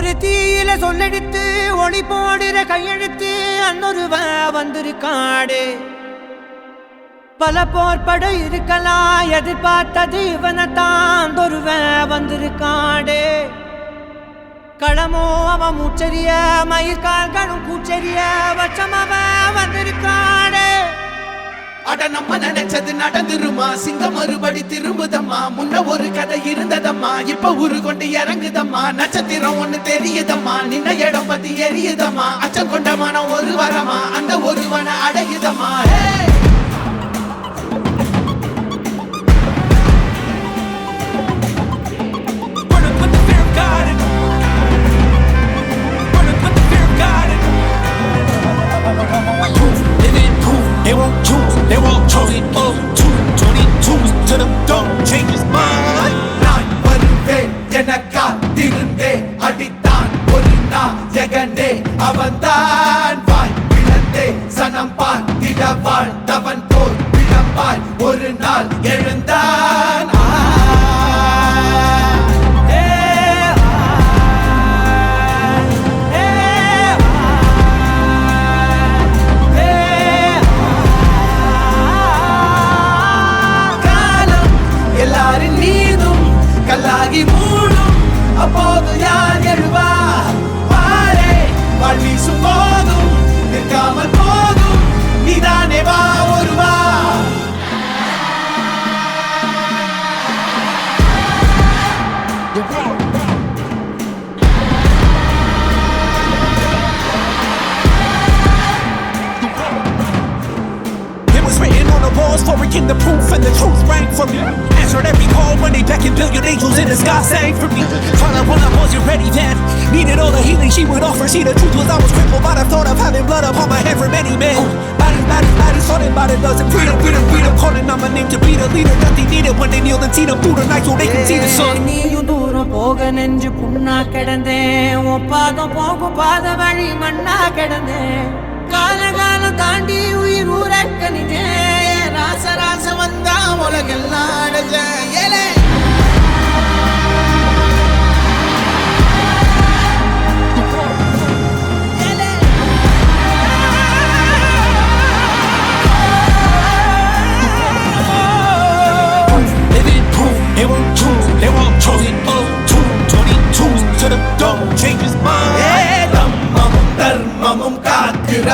ஒரு தீயில சொல்லெடுத்து ஒளி போடுற கையெழுத்து அன்னொருவ வந்திருக்காடே. பல போர்பட இருக்கலாம் எதிர்பார்த்தது இவனைத்தான் ஒருவ வந்திருக்காடே. களமோ அவன் மூச்சரிய மயிர்கால்களும் கூச்சரிய வச்சம் அவன் வந்திருக்காடே. அட நம்ம நினைச்சது நடந்துருமா, சிங்கம் மறுபடி திரும்புதம்மா. முன்ன ஒரு கதை இருந்ததம்மா, இப்ப ஊரு கொண்டு இறங்குதம்மா. நட்சத்திரம் ஒண்ணு தெரியுதம்மா, நின்ன இடம் பத்தி எரியுதம்மா. அச்சம் கொண்ட மனம் ஒரு வரமா, அந்த ஒருவனை அடையுதம்மா. They won't choose, they won't choose it. 22 to the don't change his mind. நான் வருவேன் எனக்கா திருந்தே அடித்தான் ஒரு நாள் ஜெகனே அவன்தான். வாய் விழந்தே சனம் பார்த்திட வாழ்ந்தவன் போல் விளம்பாய் ஒரு நாள் எழுந்தான். எல்லாரின் மீதும் கல்லாகி மூடும், அப்போது யார் எழுவா? பாரே வாழ் வீசும் போதும் நிற்காமல் போதும், நீதானே வா ஒருவா. It was written on the walls for it, the proof and the truth rang from me. Answered every call when they beckoned, billion angels in the sky sang for me. Trying to run, I wasn't ready then. Needed all the healing she would offer. See, the truth was I was crippled by the thought of having blood upon my head for many men. Bodies, thought about it doesn't freedom. Calling on my name to be the leader that they needed when they kneeled and seen them through the night so they can see the sun. நீயும் தூரம் போக நெஞ்சு புண்ணா கிடந்தேன், ஒப்பாதம் போகும் பாத வழி மண்ணா கிடந்தேன். காலகாலம் தாண்டி உயிர் ஊரக்கணிஞ்சேன், ராச வந்தா உலகெல்லாம் அடைஞ்சேன். ஏலே They won't choose, they won't choose it. 22 to the don't change his mind. தர்மமும் தர்மமும் காக்கிற